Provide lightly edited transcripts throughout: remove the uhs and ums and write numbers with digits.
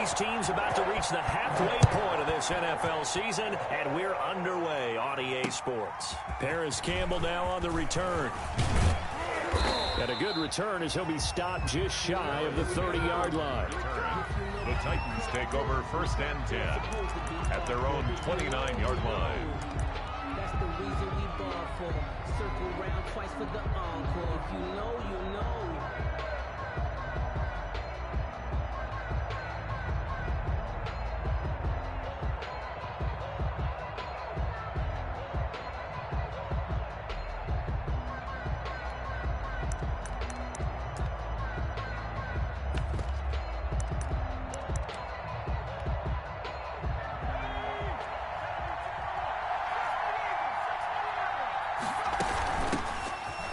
these teams about to reach the halfway point of this NFL season, and we're underway on EA Sports. Paris Campbell now on the return. And a good return as he'll be stopped just shy of the 30-yard line. The Titans take over 1st and 10 at their own 29-yard line. That's the reason we ball for. Circle round twice for the encore. If you know, you know.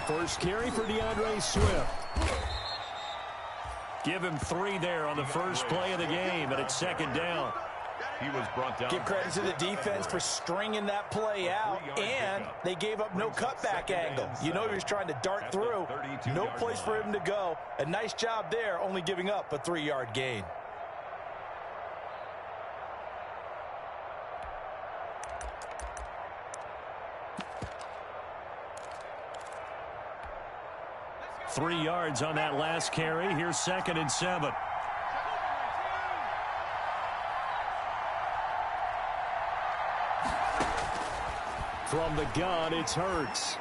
First carry for DeAndre Swift. Give him 3 there on the first play of the game, and it's 2nd down. He was brought down. Give credit to the defense for stringing that play out, and they gave up no cutback angle. You know he was trying to dart through. No place for him to go. A nice job there, only giving up a 3-yard gain. Three yards on that last carry. Here's 2nd and 7. From the gun, it's Hurts.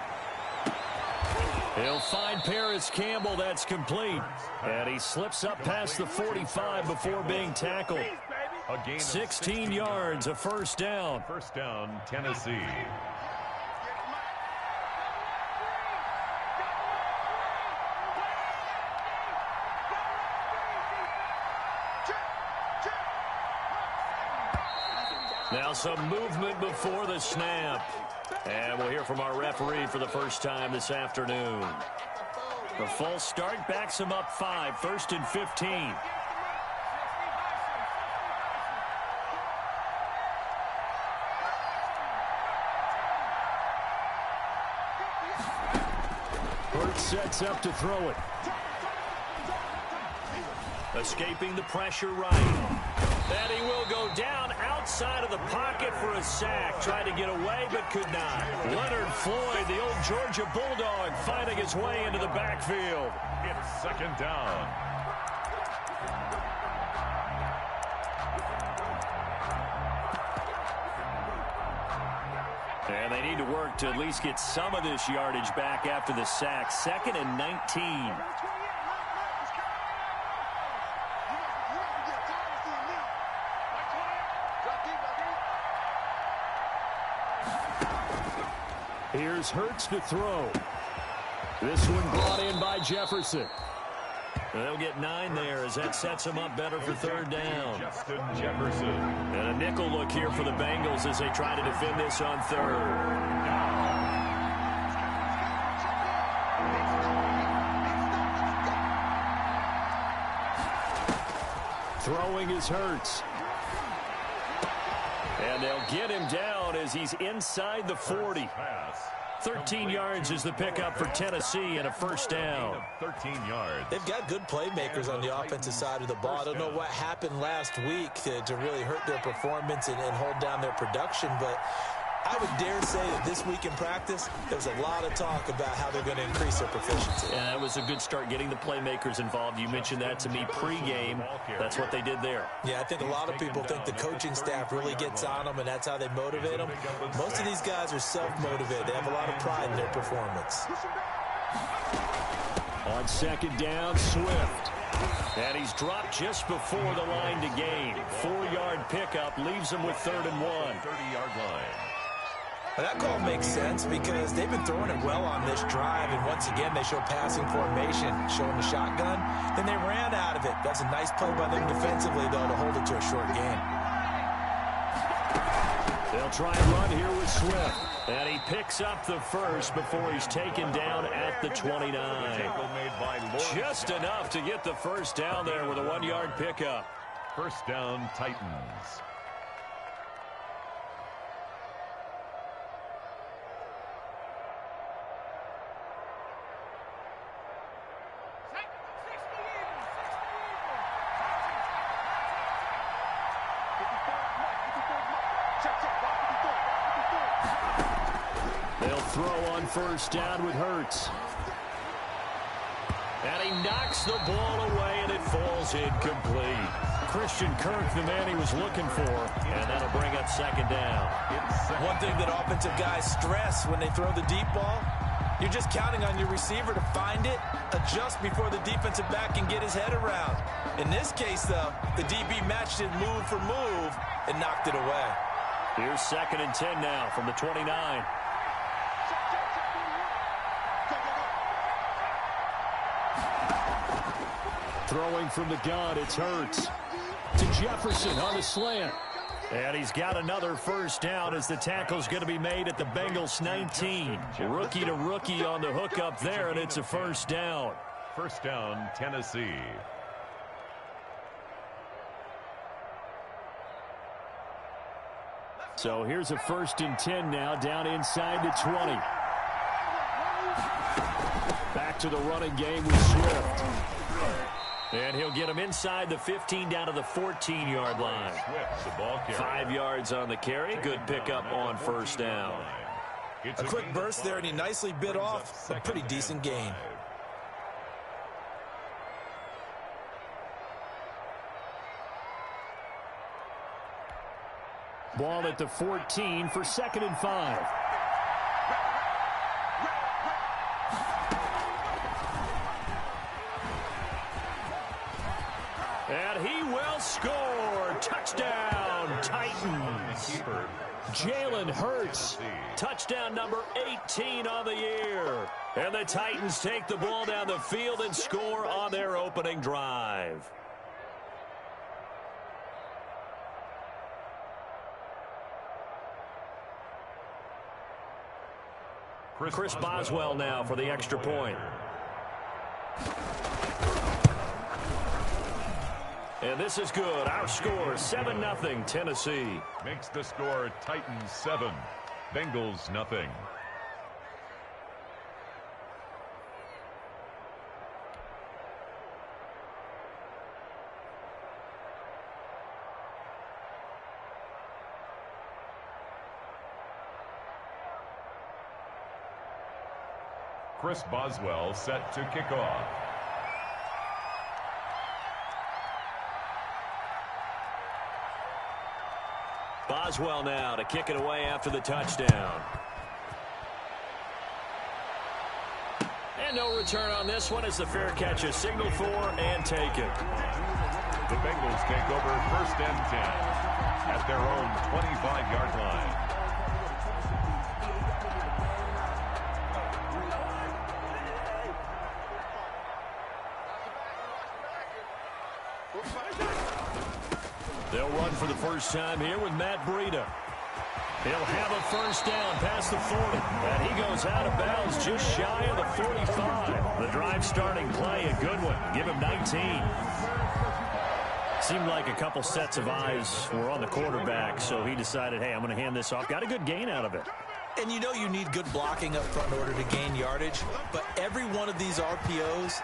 He'll find Paris Campbell. That's complete. And he slips up past the 45 before being tackled. 16 yards, a 1st down. 1st down, Tennessee. Now some movement before the snap. And we'll hear from our referee for the first time this afternoon. The false start backs him up 5, 1st and 15. Hurts sets up to throw it. Escaping the pressure right. And he will go down outside of the pocket for a sack. Tried to get away, but could not. Leonard Floyd, the old Georgia Bulldog, fighting his way into the backfield. It's 2nd down. And they need to work to at least get some of this yardage back after the sack. 2nd and 19. Here's Hurts to throw. This one brought in by Jefferson. They'll get 9 there as that sets them up better for 3rd down. Justin Jefferson. And a nickel look here for the Bengals as they try to defend this on 3rd. Throwing is Hurts. And they'll get him down as he's inside the 40. 13 yards is the pickup for Tennessee and a 1st down. 13 yards. They've got good playmakers on the offensive side of the ball. I don't know what happened last week to really hurt their performance and hold down their production, but I would dare say that this week in practice, there was a lot of talk about how they're going to increase their proficiency. Yeah, that was a good start getting the playmakers involved. You mentioned that to me pregame. That's what they did there. Yeah, I think a lot of people think the coaching staff really gets on them, and that's how they motivate them. Most of these guys are self-motivated. They have a lot of pride in their performance. On 2nd down, Swift. And he's dropped just before the line to gain. 4-yard pickup leaves him with 3rd and 1. 30-yard line. Well, that call makes sense because they've been throwing it well on this drive, and once again they show passing formation, showing the shotgun. Then they ran out of it. That's a nice play by them defensively, though, to hold it to a short gain. They'll try and run here with Swift. And he picks up the 1st before he's taken down at the 29. Just enough to get the 1st down there with a 1-yard pickup. 1st down, Titans. throw on first down with Hurts. And he knocks the ball away, and it falls incomplete. Christian Kirk, the man he was looking for, and that'll bring up second down. One thing that offensive guys stress when they throw the deep ball, you're just counting on your receiver to find it, adjust before the defensive back can get his head around. In this case, though, the DB matched it move for move and knocked it away. Here's 2nd and 10 now from the 29. Throwing from the gun, it's Hurts. To Jefferson on the slant. And he's got another first down as the tackle's going to be made at the Bengals 19. Rookie to rookie on the hook up there, and it's a first down. First down, Tennessee. So here's a 1st and 10 now, down inside the 20. Back to the running game with Swift. And he'll get him inside the 15 down to the 14-yard line. 5 yards on the carry. Good pickup on first down. A quick burst there, and he nicely bit off a pretty decent gain. Ball at the 14 for 2nd and 5. And he will score. Touchdown, Titans. Jalen Hurts. Touchdown number 18 on the year. And the Titans take the ball down the field and score on their opening drive. Chris Boswell now for the extra point. And this is good. Our score, 7-0 Tennessee. Makes the score Titans 7, Bengals nothing. Chris Boswell set to kick off. Boswell now to kick it away after the touchdown. And no return on this one as the fair catch is signaled for and taken. The Bengals take over 1st and 10 at their own 25-yard line. They'll run for the first time here with Matt Breida. He'll have a first down past the 40. And he goes out of bounds just shy of the 45. The drive starting play, a good one. Give him 19. Seemed like a couple sets of eyes were on the quarterback, so he decided, hey, I'm going to hand this off. Got a good gain out of it. And you know you need good blocking up front in order to gain yardage. But every one of these RPOs,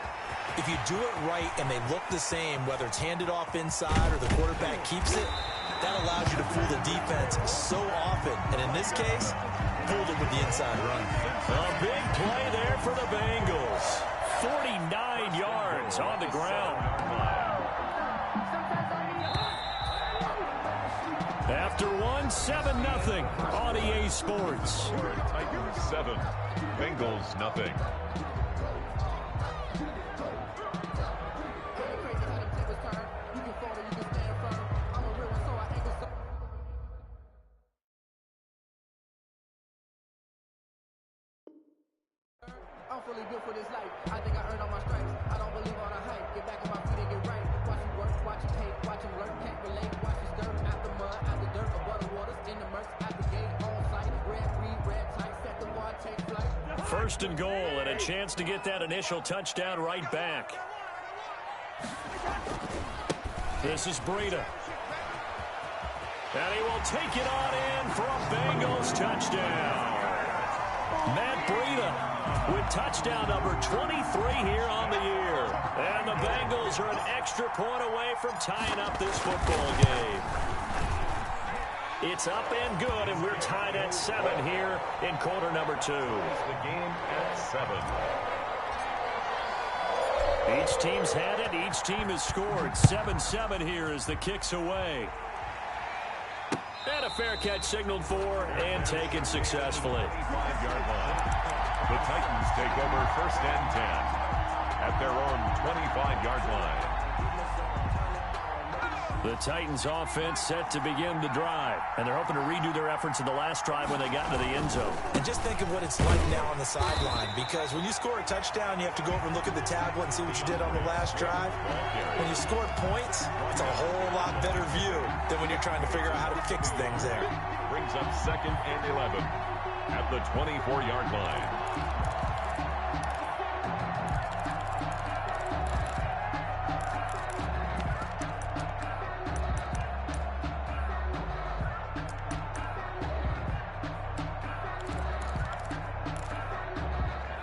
if you do it right and they look the same, whether it's handed off inside or the quarterback keeps it, that allows you to fool the defense so often. And in this case, fooled it with the inside run. A big play there for the Bengals. 49 yards on the ground. After one, 7-0 on EA Sports. Tigers 7, Bengals nothing. I'm fully built for this life. I think I earned all my stripes. I don't believe all the hype. Get back on my feet and get right. Watch you work, watch you hate, watch him lurk, can't relate. Watch you skirt out the mud, out the dirt, above the waters, in the murks, out the gate, on site. Red, green, red, tight, set the bar, take flight. 1st and goal and a chance to get that initial touchdown right back. This is Breida. And he will take it on in for a Bengals touchdown. Matt Breida with touchdown number 23 here on the year. And the Bengals are an extra point away from tying up this football game. It's up and good, and we're tied at 7 here in quarter number 2. The game at 7. Each team's had it. Each team has scored. 7-7 here as the kick's away. And a fair catch signaled for and taken successfully. 25-yard line. The Titans take over 1st and 10 at their own 25-yard line. The Titans offense set to begin the drive, and they're hoping to redo their efforts in the last drive when they got into the end zone. And just think of what it's like now on the sideline, because when you score a touchdown, you have to go over and look at the tablet and see what you did on the last drive. When you score points, it's a whole lot better view than when you're trying to figure out how to fix things there. Brings up 2nd and 11 at the 24-yard line.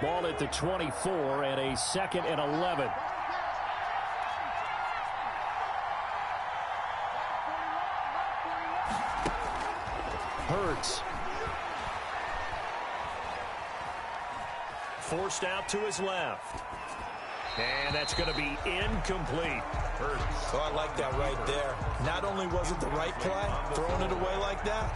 Ball at the 24 and a 2nd and 11. Hurts. Forced out to his left. And that's going to be incomplete. Hurts. So I like that right there. Not only was it the right play, throwing it away like that,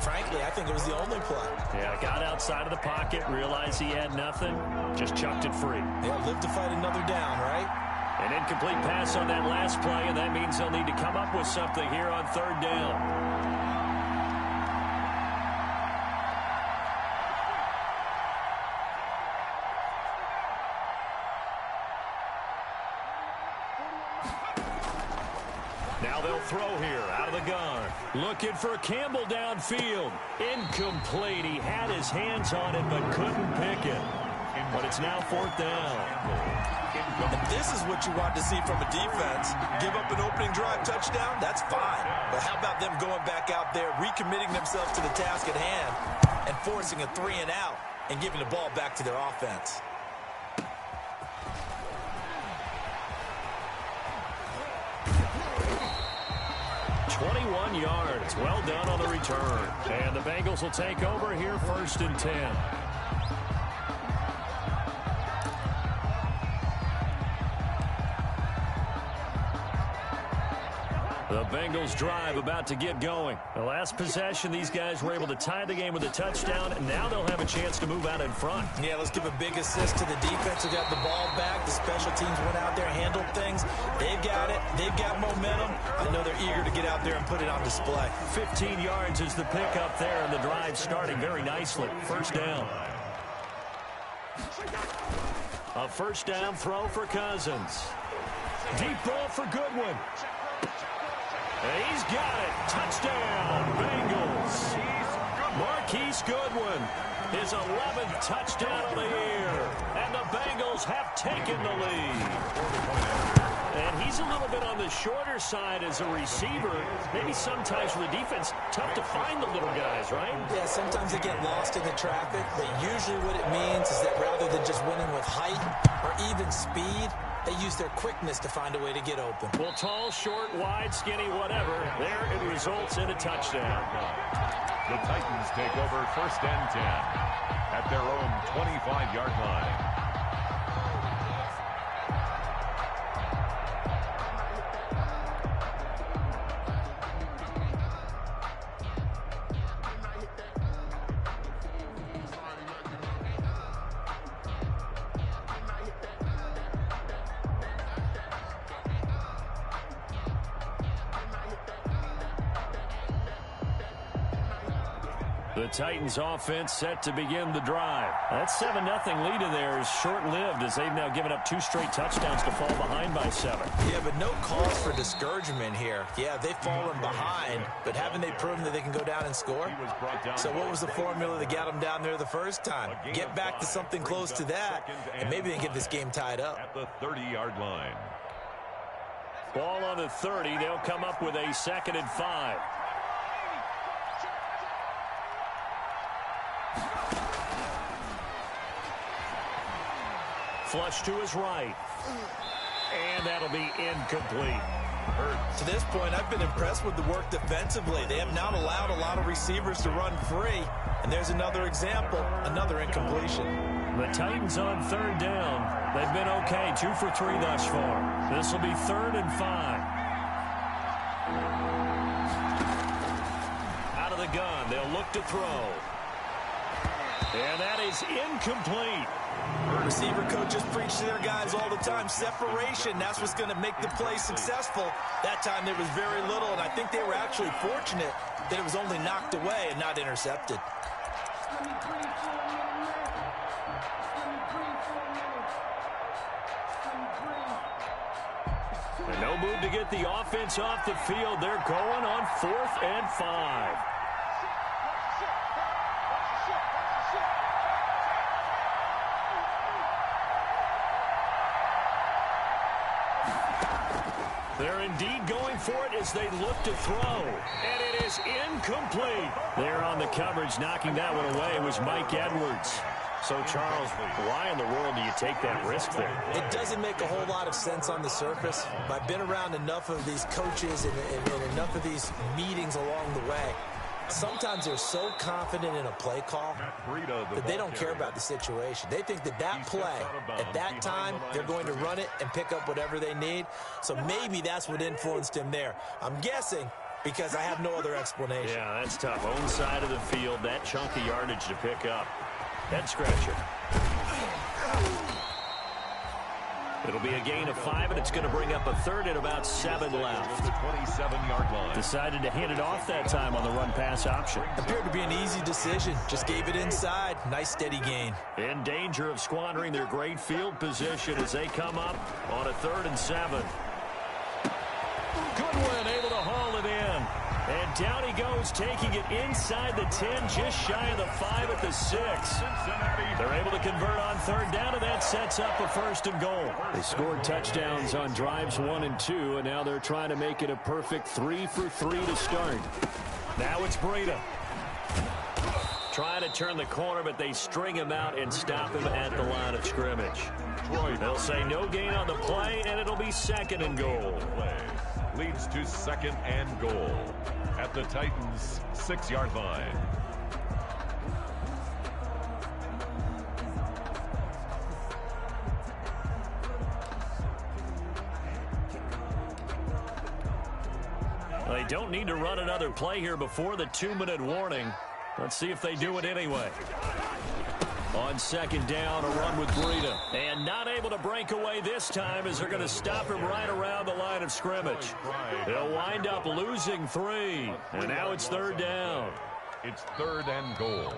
frankly, I think it was the only play. Yeah, got outside of the pocket, realized he had nothing, just chucked it free. Yeah, live to fight another down, right? An incomplete pass on that last play, and that means they'll need to come up with something here on 3rd down. Now they'll throw here out of the gun. Looking for Campbell downfield. Incomplete. He had his hands on it but couldn't pick it. But it's now 4th down. And this is what you want to see from a defense. Give up an opening drive touchdown, that's fine. But how about them going back out there, recommitting themselves to the task at hand, and forcing a 3 and out, and giving the ball back to their offense. "21 yards. Well done on the return. And the Bengals will take over here 1st and 10. The Bengals drive about to get going. The last possession, these guys were able to tie the game with a touchdown, and now they'll have a chance to move out in front. Yeah, let's give a big assist to the defense who got the ball back. The special teams went out there, handled things. They've got it. They've got momentum. I know they're eager to get out there and put it on display. 15 yards is the pickup there, and the drive starting very nicely. 1st down. A 1st down throw for Cousins. Deep ball for Goodwin. And he's got it. Touchdown, Bengals. Marquise Goodwin, his 11th touchdown of the year. And the Bengals have taken the lead. And he's a little bit on the shorter side as a receiver. Maybe sometimes for the defense, tough to find the little guys, right? Yeah, sometimes they get lost in the traffic, but usually what it means is that rather than just winning with height or even speed, they use their quickness to find a way to get open. Well, tall, short, wide, skinny, whatever, there it results in a touchdown. The Titans take over 1st and 10 at their own 25-yard line. The Titans offense set to begin the drive. That 7-0 lead in there is short-lived as they've now given up 2 straight touchdowns to fall behind by 7. Yeah, but no cause for discouragement here. Yeah, they've fallen behind, but haven't they proven that they can go down and score? So what was the formula that got them down there the first time? Get back to something close to that, and maybe they can get this game tied up. At the 30-yard line. Ball on the 30. They'll come up with a 2nd and 5. Flush to his right. And that'll be incomplete. To this point, I've been impressed with the work defensively. They have not allowed a lot of receivers to run free. And there's another example, another incompletion. The Titans on third down. They've been okay, 2 for 3 thus far. This will be 3rd and 5. Out of the gun, they'll look to throw. And that is incomplete. Receiver coaches preach to their guys all the time. Separation, that's what's going to make the play successful. That time there was very little, and I think they were actually fortunate that it was only knocked away and not intercepted. And no move to get the offense off the field. They're going on 4th and 5. They're indeed going for it as they look to throw. And it is incomplete. There on the coverage, knocking that one away was Mike Edwards. So, Charles, why in the world do you take that risk there? It doesn't make a whole lot of sense on the surface. But I've been around enough of these coaches and enough of these meetings along the way. Sometimes they're so confident in a play call that they don't care about the situation. They think that that play, at that time, they're going to run it and pick up whatever they need. So maybe that's what influenced him there. I'm guessing because I have no other explanation. Yeah, that's tough. Own side of the field, that chunk of yardage to pick up. Head scratcher. It'll be a gain of 5, and it's going to bring up a 3rd and about 7 left. The 27-yard line. Decided to hand it off that time on the run-pass option. Appeared to be an easy decision. Just gave it inside. Nice, steady gain. In danger of squandering their great field position as they come up on a 3rd and 7. Goodwin able to haul it in. And down he goes, taking it inside the 10, just shy of the 5 at the 6. They're able to convert on 3rd down, and that sets up a 1st and goal. They scored touchdowns on drives 1 and 2, and now they're trying to make it a perfect 3 for 3 to start. Now it's Breida. Trying to turn the corner, but they string him out and stop him at the line of scrimmage. They'll say no gain on the play, and it'll be 2nd and goal. Leads to 2nd and goal at the Titans' 6-yard line. They don't need to run another play here before the 2-minute warning. Let's see if they do it anyway. On 2nd down, a run with Breida. And not able to break away this time as they're going to stop him right around the line of scrimmage. They'll wind up losing 3. And now it's 3rd down. It's 3rd and goal.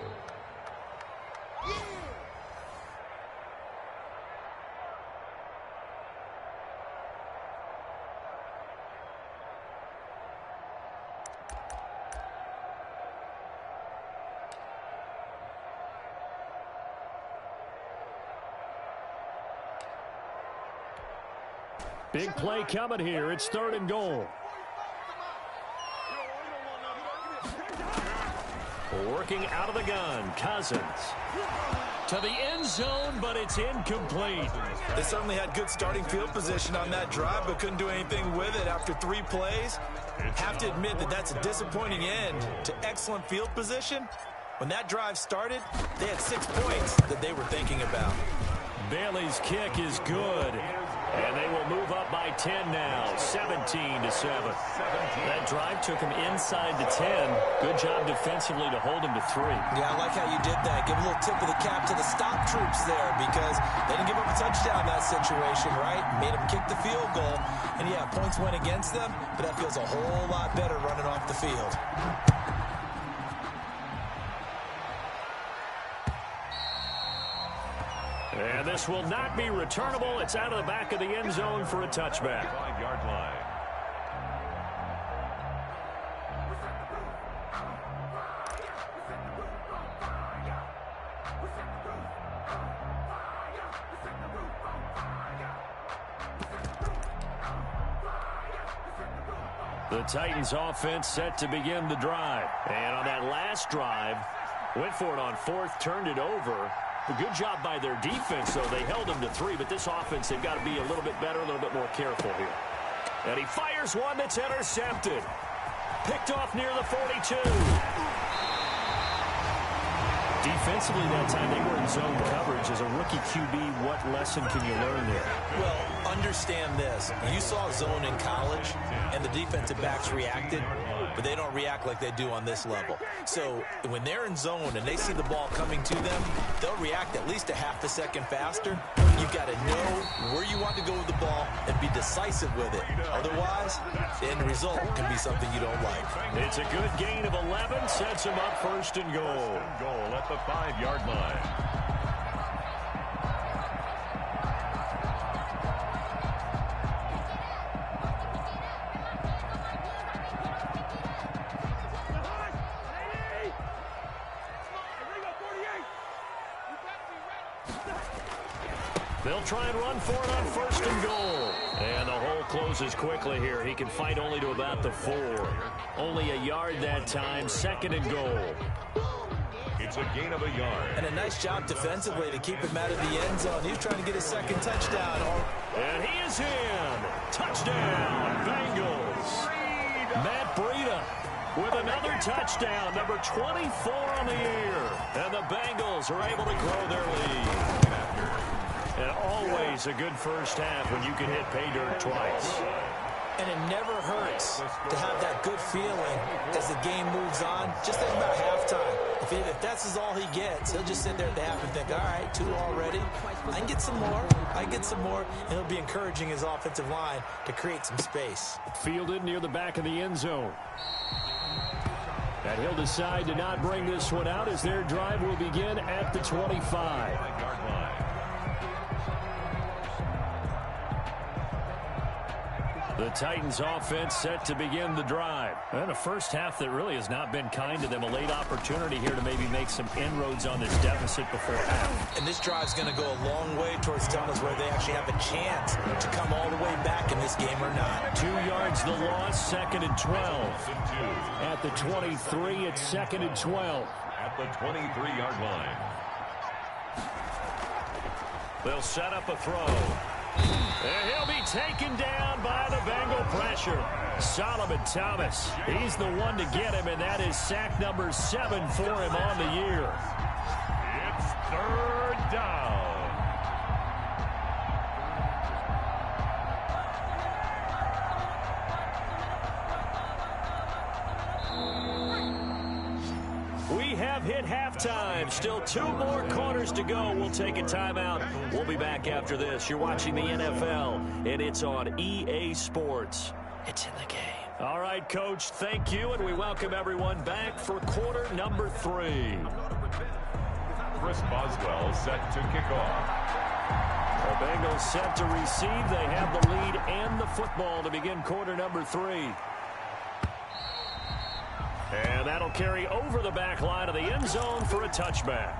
Big play coming here. It's 3rd and goal. Working out of the gun, Cousins. To the end zone, but it's incomplete. They certainly had good starting field position on that drive, but couldn't do anything with it after 3 plays. Have to admit that that's a disappointing end to excellent field position. When that drive started, they had 6 points that they were thinking about. Bailey's kick is good. And they will move up by 10 now, 17-7. That drive took him inside the 10. Good job defensively to hold him to 3. Yeah, I like how you did that. Give a little tip of the cap to the stop troops there because they didn't give up a touchdown in that situation, right? Made them kick the field goal. And, yeah, points went against them, but that feels a whole lot better running off the field. And this will not be returnable. It's out of the back of the end zone for a touchback. 5-yard line. The Titans offense set to begin the drive. And on that last drive, went for it on 4th, turned it over. A good job by their defense, though. They held them to 3, but this offense, they've got to be a little bit better, a little bit more careful here. And he fires one that's intercepted. Picked off near the 42. Defensively that time, they were in zone coverage. As a rookie QB, what lesson can you learn there? Well, understand this. You saw zone in college, and the defensive backs reacted, but they don't react like they do on this level. So when they're in zone and they see the ball coming to them, they'll react at least a half a second faster. You've got to know where you want to go with the ball and be decisive with it. Otherwise, the end result can be something you don't like. It's a good gain of 11, sets him up first and goal. Goal at the 5-yard line. They'll try and run for it on first and goal. And the hole closes quickly here. He can fight only to about the 4. Only a yard that time, second and goal. It's a gain of a yard. And a nice job defensively to keep him out of the end zone. He's trying to get his second touchdown. And he is in. Touchdown, Bengals. Matt Breida with another touchdown, number 24 on the year. And the Bengals are able to grow their lead. And always a good first half when you can hit pay dirt twice. And it never hurts to have that good feeling as the game moves on. Just think about halftime. If that's all he gets, he'll just sit there at the half and think, all right, 2 already. I can get some more. I can get some more. And he'll be encouraging his offensive line to create some space. Fielded near the back of the end zone. And he'll decide to not bring this one out as their drive will begin at the 25. The Titans offense set to begin the drive. And a first half that really has not been kind to them. A late opportunity here to maybe make some inroads on this deficit before half. And this drive's going to go a long way towards telling us whether they actually have a chance to come all the way back in this game or not. 2 yards the loss, second and 12. At the 23, it's second and 12. At the 23-yard line. They'll set up a throw. And he'll be taken down by the Bengal pressure. Solomon Thomas, he's the one to get him, and that is sack number 7 for him on the year. It's third down. We have hit halftime. Still 2 more quarters to go. We'll take a timeout. We'll be back after this. You're watching the NFL, and it's on EA Sports. It's in the game. All right, Coach, thank you, and we welcome everyone back for quarter number 3. Chris Boswell set to kick off. The Bengals set to receive. They have the lead and the football to begin quarter number 3. And that'll carry over the back line of the end zone for a touchback.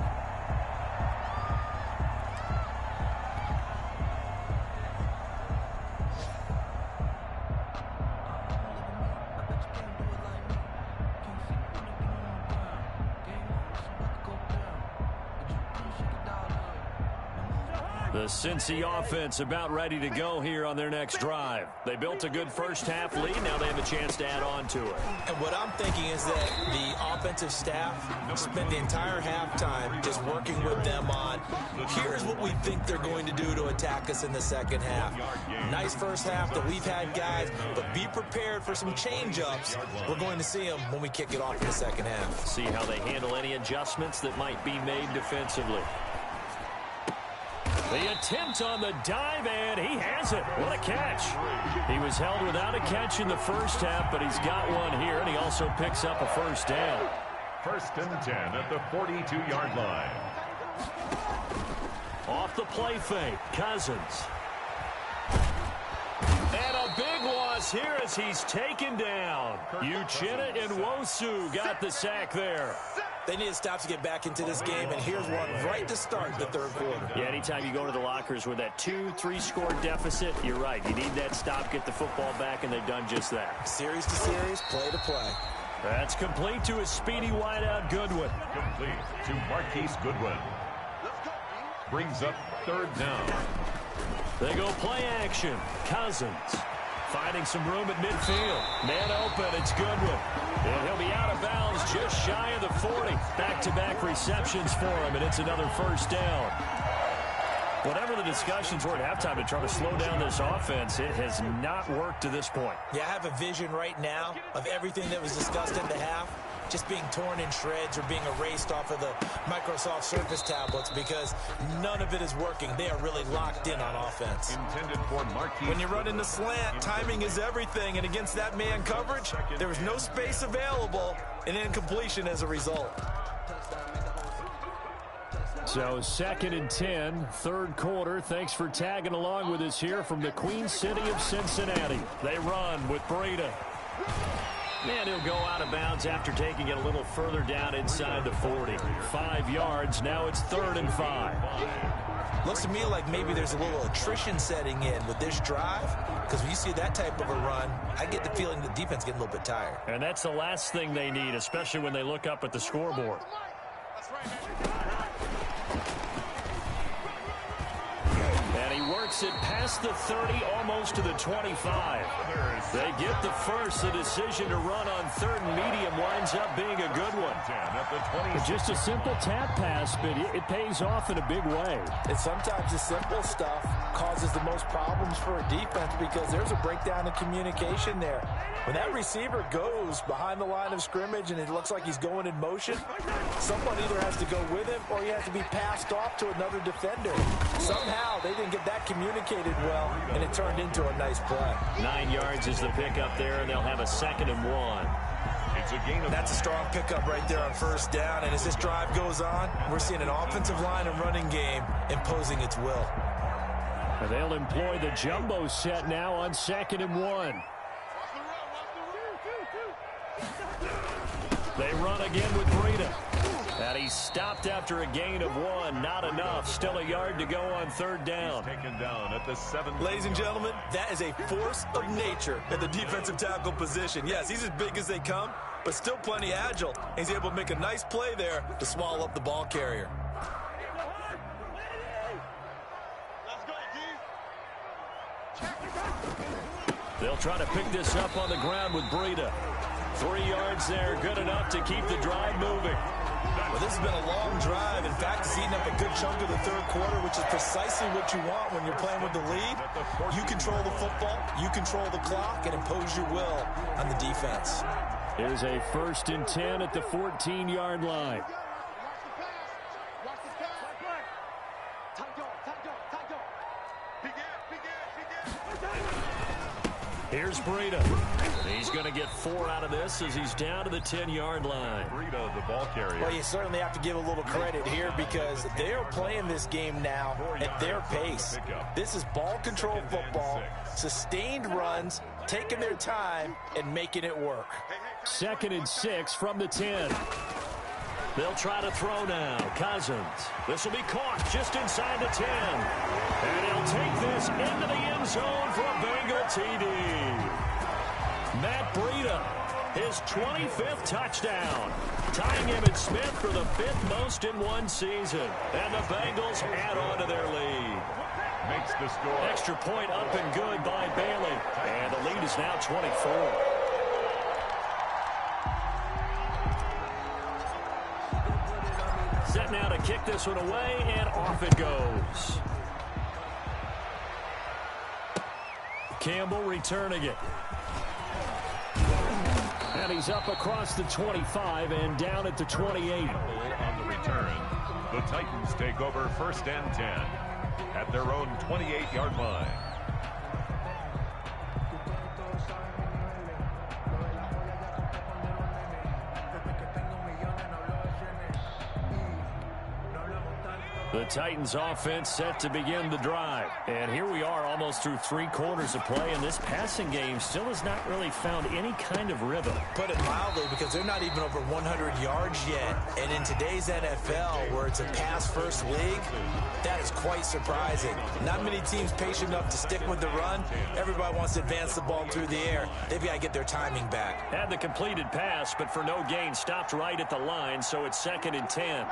The Cincy offense about ready to go here on their next drive. They built a good first half lead. Now they have a chance to add on to it. And what I'm thinking is that the offensive staff spent the entire halftime just working with them on, here's what we think they're going to do to attack us in the second half. Nice first half that we've had, guys, but be prepared for some change-ups. We're going to see them when we kick it off in the second half. See how they handle any adjustments that might be made defensively. The attempt on the dive, and he has it. What a catch. He was held without a catch in the first half, but he's got one here, and he also picks up a first down. First and 10 at the 42-yard line. Off the play fake, Cousins. And a big loss here as he's taken down. Uchenna and Nwosu got the sack there. They need to stop to get back into this game, and here's one right to start the third quarter. Yeah, anytime you go to the lockers with that 2-3 score deficit, you're right. You need that stop, get the football back, and they've done just that. Series to series, play to play. That's complete to a speedy wideout Goodwin. Complete to Marquise Goodwin. Brings up third down. They go play action. Cousins finding some room at midfield. Man open, it's Goodwin. And he'll be out of bounds just shy of the 40. Back-to-back receptions for him, and it's another first down. Whatever the discussions were at halftime to try to slow down this offense, it has not worked to this point. Yeah, I have a vision right now of everything that was discussed at the half just being torn in shreds or being erased off of the Microsoft Surface tablets because none of it is working. They are really locked in on offense. Intended for Marquis. When you run in the slant, timing is everything, and against that man coverage, there was no space available, and incompletion as a result. So 2nd and 10, third quarter. Thanks for tagging along with us here from the Queen City of Cincinnati. They run with Breida. And he'll go out of bounds after taking it a little further down inside the 40. 5 yards. Now it's 3rd and 5. Looks to me like maybe there's a little attrition setting in with this drive, because when you see that type of a run, I get the feeling the defense getting a little bit tired. And that's the last thing they need, especially when they look up at the scoreboard. And he works it past the 30, almost to the 25. They get the first. The decision to run on 3rd and medium winds up being a good one. Just a simple tap pass, but it pays off in a big way. And sometimes the simple stuff causes the most problems for a defense because there's a breakdown in communication there. When that receiver goes behind the line of scrimmage and it looks like he's going in motion, someone either has to go with him or he has to be passed off to another defender. Somehow they didn't get that communicated well, and it turned into a nice play. 9 yards is the pickup there, and they'll have a 2nd and 1. It's a gain of That's a strong pickup right there on first down, and as this drive goes on, we're seeing an offensive line and running game imposing its will. And they'll employ the jumbo set now on 2nd and 1. They run again with Breida. And he's stopped after a gain of 1. Not enough. Still a yard to go on 3rd down. taken down at the 7. Ladies and gentlemen, that is a force of nature at the defensive tackle position. Yes, he's as big as they come, but still plenty agile. He's able to make a nice play there to swallow up the ball carrier. They'll try to pick this up on the ground with Breida. 3 yards there, good enough to keep the drive moving. Well, this has been a long drive. In fact, it's eaten up a good chunk of the 3rd quarter, which is precisely what you want when you're playing with the lead. You control the football, you control the clock, and impose your will on the defense. Here's a 1st and 10 at the 14-yard line. Here's Breida. He's going to get 4 out of this as he's down to the 10-yard line. Breida, the ball carrier. Well, you certainly have to give a little credit here because they are playing this game now at their pace. This is ball control football, sustained runs, taking their time, and making it work. 2nd and 6 from the 10. They'll try to throw now. Cousins. This will be caught just inside the 10. And he'll take this into the end zone for a Bengal TD. Matt Breida, his 25th touchdown, tying him and Smith for the 5th most in one season. And the Bengals add on to their lead. Makes the score. Extra point up and good by Bailey. And the lead is now 24. Set now to kick this one away, and off it goes. Campbell returning it. And he's up across the 25 and down at the 28. On the return, the Titans take over 1st and 10 at their own 28-yard line. The Titans offense set to begin the drive. And here we are almost through 3 quarters of play, and this passing game still has not really found any kind of rhythm. Put it mildly, because they're not even over 100 yards yet. And in today's NFL, where it's a pass-first league, that is quite surprising. Not many teams patient enough to stick with the run. Everybody wants to advance the ball through the air. They've got to get their timing back. Had the completed pass, but for no gain, stopped right at the line, so it's 2nd and 10.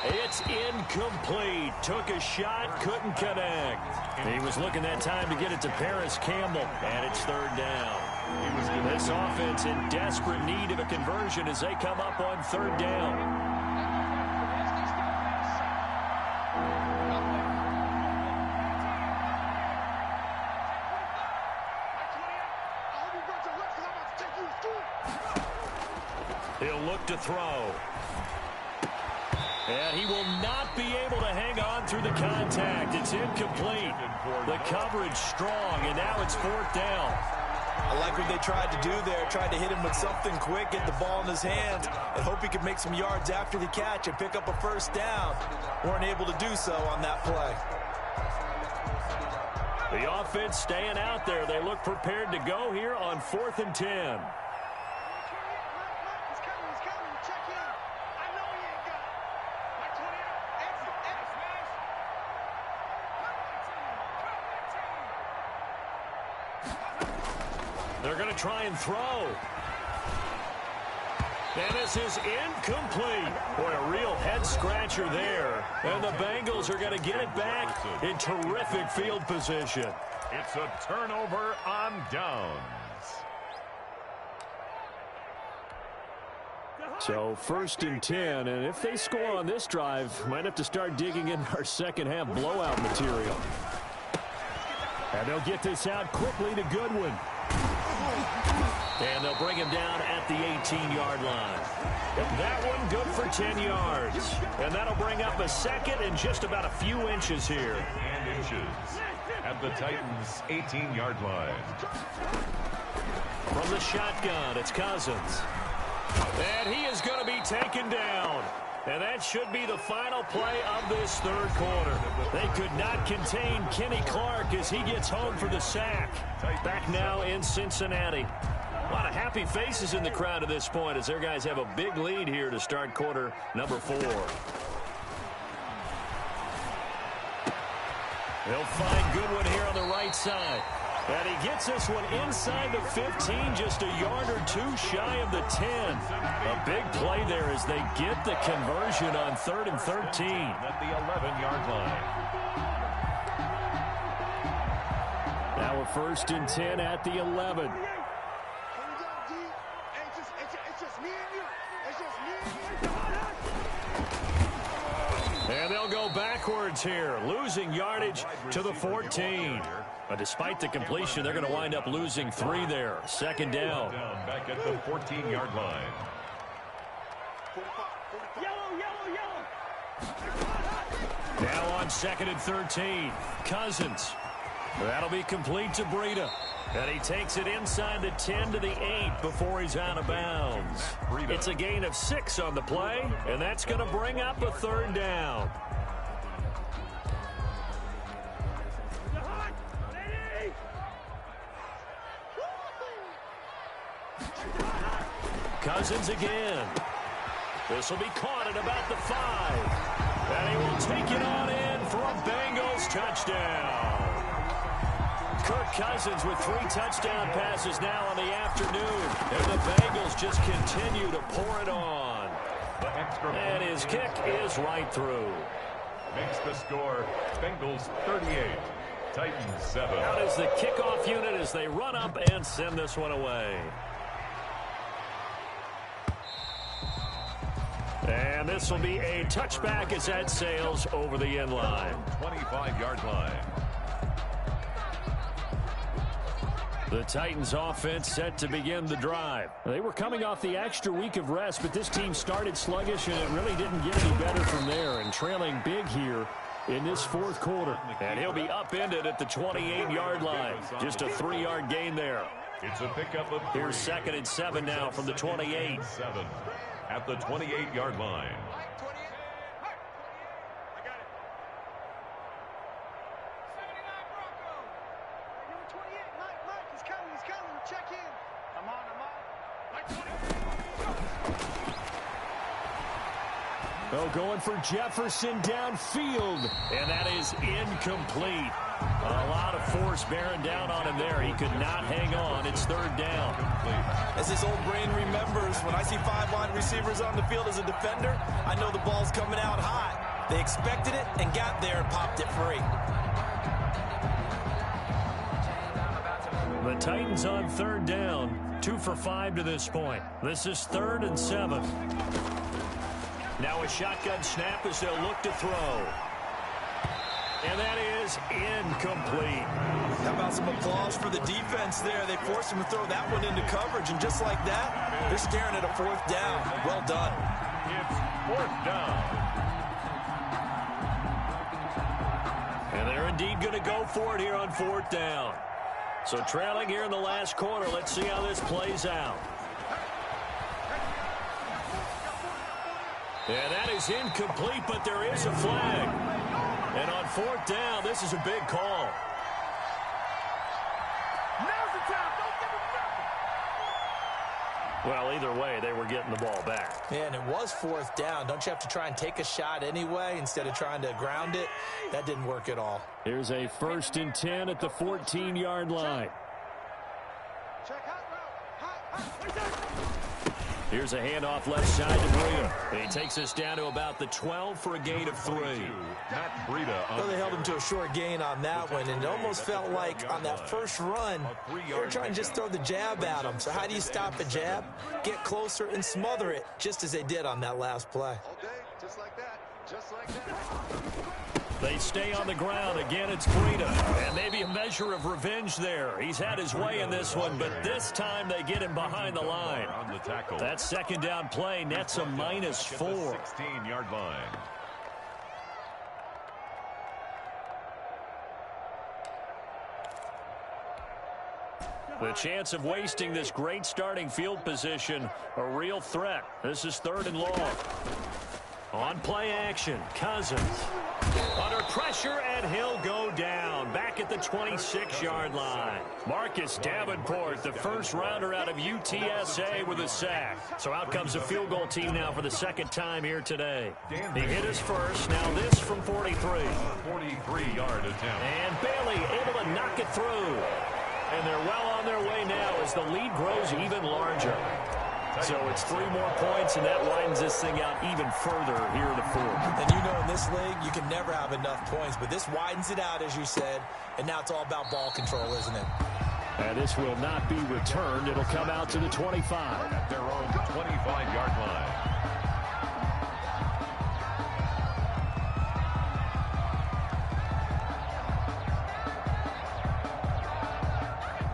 It's incomplete. Took a shot, couldn't connect. He was looking that time to get it to Paris Campbell, and it's third down. This offense in desperate need of a conversion as they come up on third down. He'll look to throw. And he will not be able to hang on through the contact. It's incomplete. The coverage strong, and now it's fourth down. I like what they tried to do there. Tried to hit him with something quick, get the ball in his hands, and hope he could make some yards after the catch and pick up a first down. Weren't able to do so on that play. The offense staying out there. They look prepared to go here on 4th and 10. They're going to try and throw. And this is incomplete. Boy, a real head-scratcher there. And the Bengals are going to get it back in terrific field position. It's a turnover on downs. So 1st and 10, and if they score on this drive, might have to start digging in our second-half blowout material. And they'll get this out quickly to Goodwin. And they'll bring him down at the 18-yard line. That one good for 10 yards. And that'll bring up a second and just about a few inches here. And inches at the Titans' 18-yard line. From the shotgun, it's Cousins. And he is going to be taken down. And that should be the final play of this third quarter. They could not contain Kenny Clark as he gets home for the sack. Back now in Cincinnati. A lot of happy faces in the crowd at this point as their guys have a big lead here to start quarter number 4. They'll find Goodwin here on the right side. And he gets this one inside the 15, just a yard or two shy of the 10. A big play there as they get the conversion on 3rd and 13. At the 11-yard line. Now a 1st and 10 at the 11. And they'll go backwards here, losing yardage to the 14. But despite the completion, they're going to wind up losing 3 there. Second down. Back at the 14-yard line. Now on 2nd and 13. Cousins. That'll be complete to Breida. And he takes it inside the 10 to the 8 before he's out of bounds. It's a gain of 6 on the play, and that's going to bring up a 3rd down. Cousins again. This will be caught at about the 5. And he will take it on in for a Bengals touchdown. Kirk Cousins with 3 touchdown passes now in the afternoon. And the Bengals just continue to pour it on. And his kick is right through. Makes the score Bengals 38, Titans 7. Out is the kickoff unit as they run up and send this one away. And this will be a touchback as that sails over the end line. 25-yard line. The Titans offense set to begin the drive. They were coming off the extra week of rest, but this team started sluggish, and it really didn't get any better from there. And trailing big here in this 4th quarter. And he'll be upended at the 28-yard line. Just a 3-yard gain there. It's a pickup of 3. Here's 2nd and 7 now from the 28. 7 at the 28-yard line. Oh, going for Jefferson downfield, and that is incomplete. A lot of force bearing down on him there. He could not hang on. It's third down. As his old brain remembers, when I see 5 wide receivers on the field as a defender, I know the ball's coming out hot. They expected it and got there and popped it free. The Titans on third down. 2 for 5 to this point. This is 3rd and 7. Now a shotgun snap as they'll look to throw. And that is incomplete. How about some applause for the defense there? They forced him to throw that one into coverage, and just like that, they're staring at a 4th down. Well done. It's 4th down. And they're indeed going to go for it here on 4th down. So trailing here in the last quarter. Let's see how this plays out. And that is incomplete, but there is a flag. And on 4th down, this is a big call. Now's the time. Don't give him nothing. Well, either way, they were getting the ball back. Yeah, and it was 4th down. Don't you have to try and take a shot anyway instead of trying to ground it? That didn't work at all. Here's a 1st and 10 at the 14-yard line. Here's a handoff left side to Breida. He takes us down to about the 12 for a gain of 3. Matt Breida. Well, they held him to a short gain on that one, and it almost felt like on that first run, they were trying to just throw the jab at him. So how do you stop a jab? Get closer and smother it, just as they did on that last play. All day, just like that, just like that. They stay on the ground. Again, it's Breida. And maybe a measure of revenge there. He's had his way in this one, but this time they get him behind the line. On the tackle. That 2nd down play nets a -4. 16-yard line. The chance of wasting this great starting field position, a real threat. This is 3rd and long. On play action, Cousins. Under pressure, and he'll go down. Back at the 26-yard line. Marcus Davenport, the first-rounder out of UTSA with a sack. So out comes a field goal team now for the 2nd time here today. He hit his first. Now this from 43. 43-yard attempt. And Bailey able to knock it through. And they're well on their way now as the lead grows even larger. So it's 3 more points, and that widens this thing out even further here in the 4th. And you know in this league, you can never have enough points, but this widens it out, as you said, and now it's all about ball control, isn't it? And this will not be returned. It'll come out to the 25. At their own 25-yard line.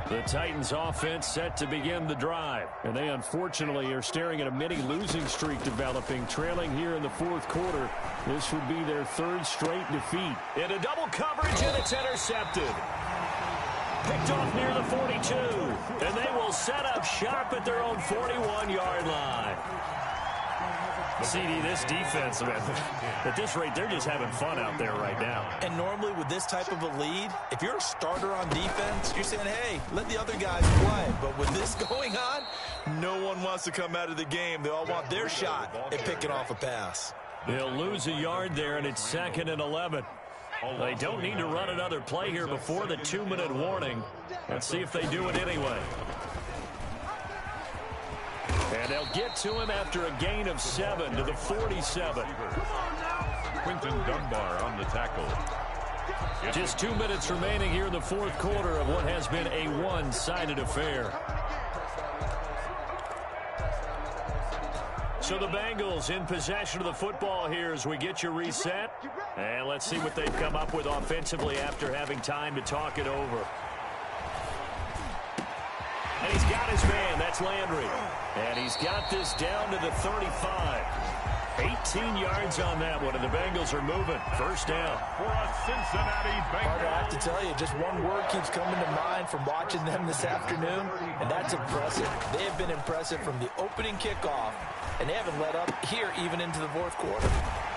The Titans offense set to begin the drive. And they unfortunately are staring at a mini losing streak developing, trailing here in the 4th quarter. This would be their 3rd straight defeat. Into double coverage, and it's intercepted. Picked off near the 42. And they will set up shop at their own 41-yard line. CD, this defense, man, at this rate, they're just having fun out there right now. And normally with this type of a lead, if you're a starter on defense, you're saying, hey, let the other guys play. But with this going on, no one wants to come out of the game. They all want their shot at picking off a pass. They'll lose a yard there, and it's 2nd and 11. They don't need to run another play here before the 2-minute warning. Let's see if they do it anyway. And they'll get to him after a gain of 7 to the 47. Quinton Dunbar on the tackle. Just 2 minutes remaining here in the 4th quarter of what has been a one-sided affair. So the Bengals in possession of the football here as we get you reset. And let's see what they've come up with offensively after having time to talk it over. And he's got his man. That's Landry. And he's got this down to the 35. 18 yards on that one, and the Bengals are moving. 1st down. For a Cincinnati Bengals. I have to tell you, just one word keeps coming to mind from watching them this afternoon, and that's impressive. They have been impressive from the opening kickoff, and they haven't let up here even into the 4th quarter.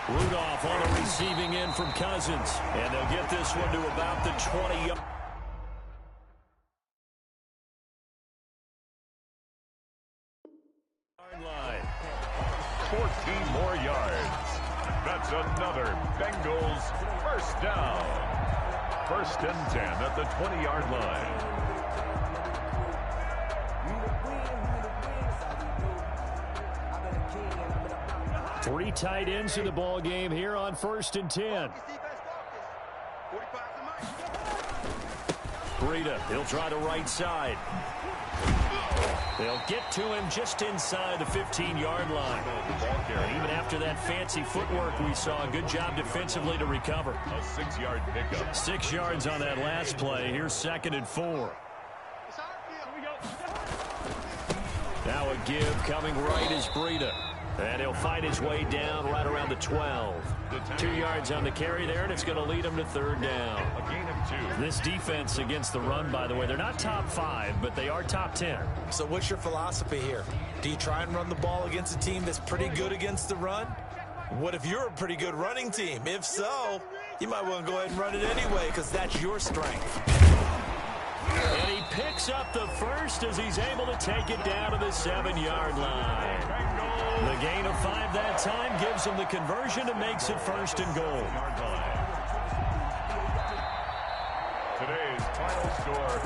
Rudolph on the receiving end from Cousins. And they'll get this one to about the 20. 14 more yards. That's another Bengals 1st down. first and 10 at the 20-yard line. Three tight ends in the ball game here on first and 10. Breida, he'll try the right side. They'll get to him just inside the 15-yard line. And even after that fancy footwork we saw, a good job defensively to recover. A 6-yard pickup. 6 yards on that last play. Here's 2nd and 4. Now a give coming right is Breida. And he'll find his way down right around the 12. 2 yards on the carry there, and it's going to lead him to 3rd down. A gain of 2. This defense against the run, by the way, they're not top 5, but they are top 10. So what's your philosophy here? Do you try and run the ball against a team that's pretty good against the run? What if you're a pretty good running team? If so, you might want to go ahead and run it anyway because that's your strength. And he picks up the first as he's able to take it down to the 7-yard line. The gain of 5 that time gives him the conversion and makes it 1st and goal. Today's final score.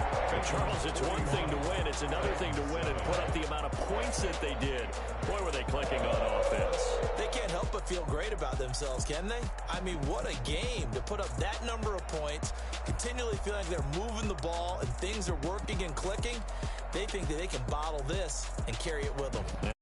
Charles, it's one thing to win. It's another thing to win and put up the amount of points that they did. Boy, were they clicking on offense. They can't help but feel great about themselves, can they? I mean, what a game to put up that number of points, continually feeling like they're moving the ball and things are working and clicking. They think that they can bottle this and carry it with them.